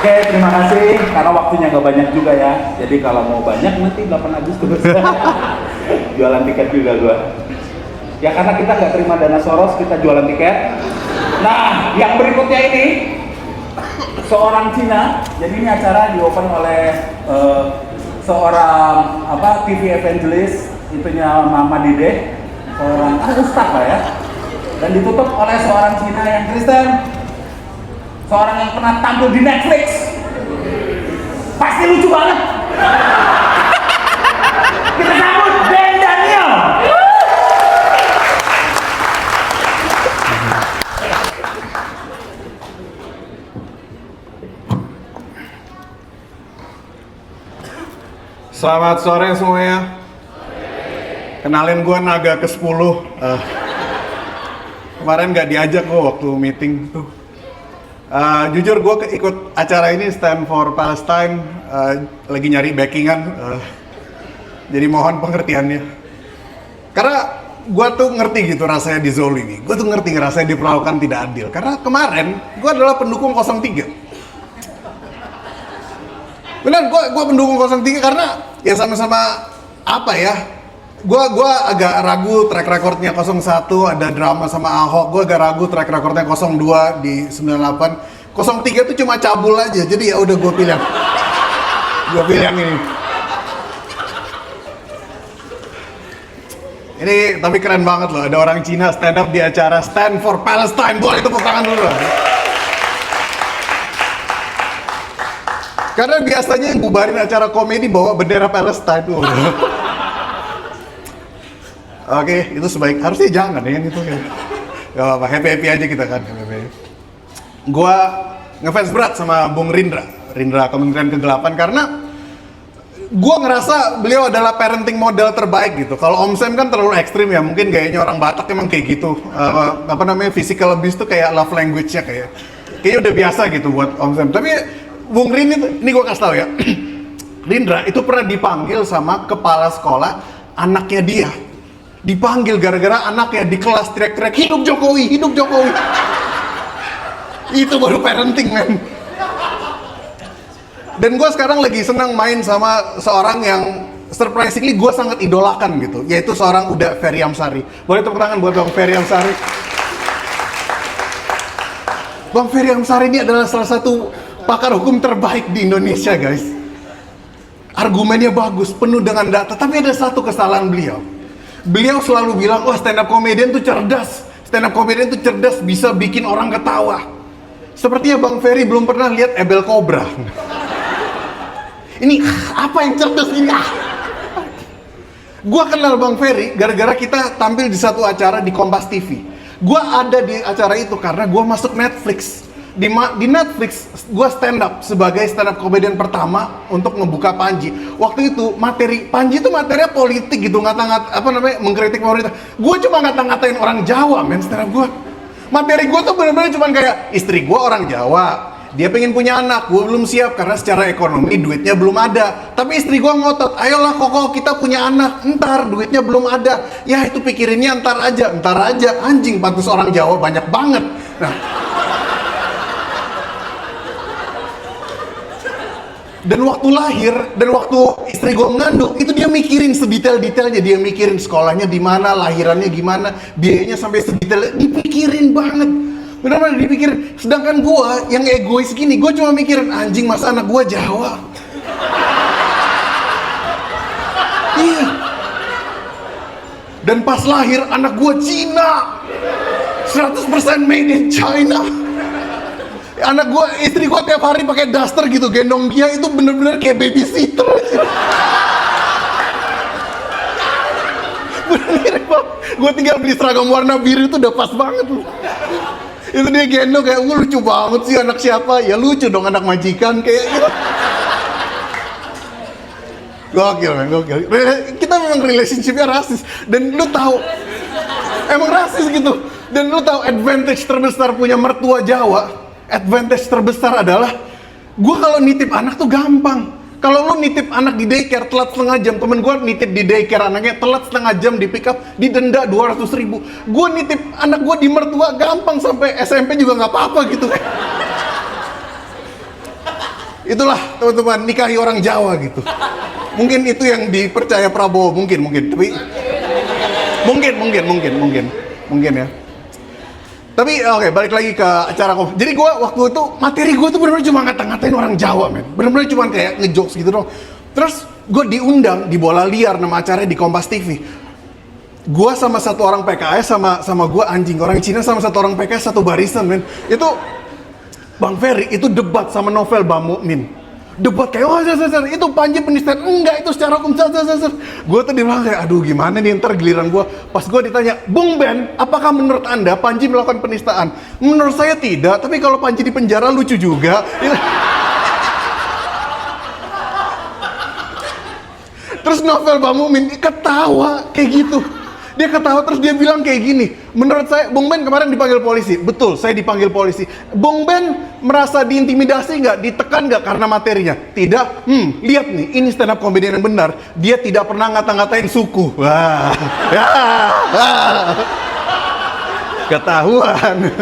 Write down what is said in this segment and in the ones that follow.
Oke, terima kasih karena waktunya nggak banyak juga ya. Jadi kalau mau banyak nanti 8 Agustus jualan tiket juga gua. Ya karena kita nggak terima dana Soros, kita jualan tiket. Nah, yang berikutnya ini seorang Cina. Jadi ini acara di-open oleh seorang TV evangelist, itunya Mama Dede, seorang ustaz lah ya. Dan ditutup oleh seorang Cina yang Kristen. Seorang yang pernah tampil di Netflix. Pasti lucu banget. Kita sambut Ben Daniel. Selamat sore semuanya. Kenalin gue Naga ke-10. Kemarin gak diajak gue waktu meeting tuh. Jujur gue ikut acara ini Stand for Palestine, lagi nyari backingan, jadi mohon pengertiannya. Karena gue tuh ngerti gitu rasanya dizolimi, gue tuh ngerti rasanya diperlakukan tidak adil. Karena kemarin gue adalah pendukung 03. Benar, gue pendukung 03 karena ya sama-sama apa ya? Gue agak ragu track recordnya 01, ada drama sama Ahok. Gue agak ragu track recordnya 02 di 98. 03 tuh cuma cabul aja, jadi ya udah gue pilih yang ini. Ini tapi keren banget loh, ada orang Cina stand up di acara Stand for Palestine. Boleh tepuk tangan dulu. Karena biasanya yang bubarin acara komedi bawa bendera Palestine tuh. Oke, itu sebaik harusnya jangan ya gitu ya. Gak apa-apa, happy aja kita kan. Gua ngefans berat sama Bung Rindra Kementerian Kegelapan karena gua ngerasa beliau adalah parenting model terbaik gitu. Kalau Om Sam kan terlalu ekstrim ya, mungkin gayanya orang Batak emang kayak gitu. Physical abuse tuh kayak love language-nya kayaknya udah biasa gitu buat Om Sam. Tapi Bung Rin ini gua kasih tau ya. Rindra itu pernah dipanggil sama kepala sekolah anaknya dia. Dipanggil gara-gara anaknya di kelas teriak-teriak hidup Jokowi, hidup Jokowi. Itu baru parenting, men. Dan gue sekarang lagi senang main sama seorang yang surprisingly gue sangat idolakan gitu, yaitu seorang Uda Ferry Amsari. Boleh tepuk tangan buat Bang Ferry Amsari. Bang Ferry Amsari ini adalah salah satu pakar hukum terbaik di Indonesia, guys. Argumennya bagus, penuh dengan data, tapi ada satu kesalahan beliau. Beliau selalu bilang, wah stand up comedian tuh cerdas. Stand up comedian tuh cerdas, bisa bikin orang ketawa. Sepertinya Bang Ferry belum pernah lihat Ebel Cobra. Ini apa yang cerdas ini? Gua kenal Bang Ferry gara-gara kita tampil di satu acara di Kompas TV. Gua ada di acara itu karena gua masuk Netflix. Di Netflix, gue stand up sebagai stand up comedian pertama untuk ngebuka Panji. Waktu itu materi Panji itu materinya politik gitu, mengkritik pemerintah. Gue cuma ngata-ngatain orang Jawa, men, stand up gue. Materi gue tuh bener-bener cuma kayak istri gue orang Jawa, dia pengen punya anak, gue belum siap karena secara ekonomi duitnya belum ada. Tapi istri gue ngotot, ayolah Koko kita punya anak, ntar duitnya belum ada. Ya itu pikirinnya ntar aja, anjing pantas orang Jawa banyak banget. Nah. Dan waktu lahir, dan waktu istri gue mengandung, itu dia mikirin sedetail-detailnya. Dia mikirin sekolahnya di mana, lahirannya gimana, biayanya sampai sedetail, dipikirin banget. Benar-benar dipikirin. Sedangkan gue, yang egois gini, gue cuma mikirin, anjing masa anak gue Jawa. Iya. Dan pas lahir, anak gue Cina. 100% made in China. Anak gue, istri gue tiap hari pakai daster gitu, gendong dia itu bener-bener kayak babysitter. Bener-bener bang, gue tinggal beli seragam warna biru itu udah pas banget. Itu dia gendong kayak, lucu banget sih anak siapa? Ya lucu dong anak majikan kayak gitu. Gokil men, gokil. Kita memang relationship-nya rasis. Dan lu tahu, emang rasis gitu. Dan lu tahu advantage terbesar punya mertua Jawa. Advantage terbesar adalah gue kalau nitip anak tuh gampang. Kalau lu nitip anak di daycare telat setengah jam, temen gue nitip di daycare anaknya telat setengah jam di pick up, didenda 200.000. Gue nitip anak gue di mertua gampang, sampai SMP juga nggak apa-apa gitu. Itulah teman-teman, nikahi orang Jawa gitu. Mungkin itu yang dipercaya Prabowo, mungkin, tapi mungkin ya. Tapi oke, balik lagi ke acara kopi. Jadi gue waktu itu materi gue tuh benar-benar cuma ngata-ngatain orang Jawa, men. Benar-benar cuma kayak ngejokes gitu dong. Terus gue diundang di Bola Liar, nama acaranya di Kompas TV. Gue sama satu orang PKS sama gue anjing, orang Cina sama satu orang PKS satu barisan, men. Itu Bang Ferry itu debat sama Novel Bamukmin. Debat kayak, oh itu Panji penistaan. Enggak, itu secara hukum. Gue tuh bilang kayak, aduh gimana nih ntar giliran gue. Pas gue ditanya, Bung Ben, apakah menurut anda Panji melakukan penistaan? Menurut saya tidak, tapi kalau Panji di penjara lucu juga. Terus Novel Bamukmin ketawa kayak gitu. Dia ketawa terus dia bilang kayak gini, menurut saya Bung Ben kemarin dipanggil polisi. Betul, saya dipanggil polisi. Bung Ben merasa diintimidasi nggak, ditekan nggak karena materinya? Tidak. Lihat nih, ini stand up comedian yang benar. Dia tidak pernah ngata-ngatain suku. Wah, ketahuan.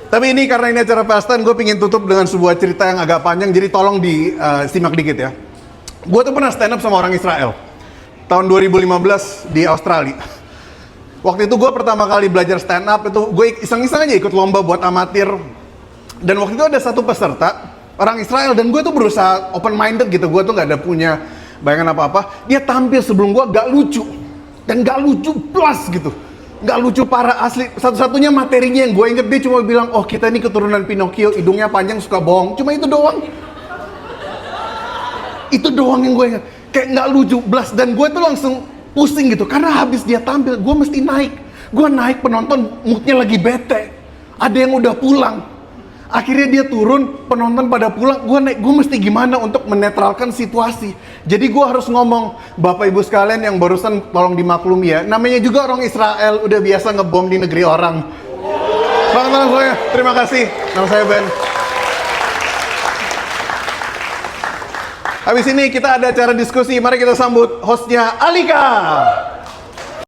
Tapi ini karena ini acara pastan, gue pingin tutup dengan sebuah cerita yang agak panjang. Jadi tolong disimak dikit ya. Gue tuh pernah stand up sama orang Israel tahun 2015 di Australia. Waktu itu gue pertama kali belajar stand up, itu gue iseng-iseng aja ikut lomba buat amatir. Dan waktu itu ada satu peserta, orang Israel, dan gue tuh berusaha open minded gitu. Gue tuh gak ada punya bayangan apa-apa. Dia tampil sebelum gue gak lucu. Dan gak lucu plus gitu. Gak lucu parah asli. Satu-satunya materinya yang gue inget, dia cuma bilang, oh kita ini keturunan Pinocchio, hidungnya panjang suka bohong. Cuma itu doang. Itu doang yang gue inget. Kayak nggak lucu, blas. Dan gue tuh langsung pusing gitu. Karena habis dia tampil, gue mesti naik. Gue naik, penonton moodnya lagi bete. Ada yang udah pulang. Akhirnya dia turun, penonton pada pulang. Gue naik, gue mesti gimana untuk menetralkan situasi. Jadi gue harus ngomong, Bapak Ibu sekalian yang barusan tolong dimaklumi ya. Namanya juga orang Israel, udah biasa ngebom di negeri orang. Selamat malam semuanya, terima kasih. Nama saya Ben. Habis ini kita ada acara diskusi, mari kita sambut hostnya Alika.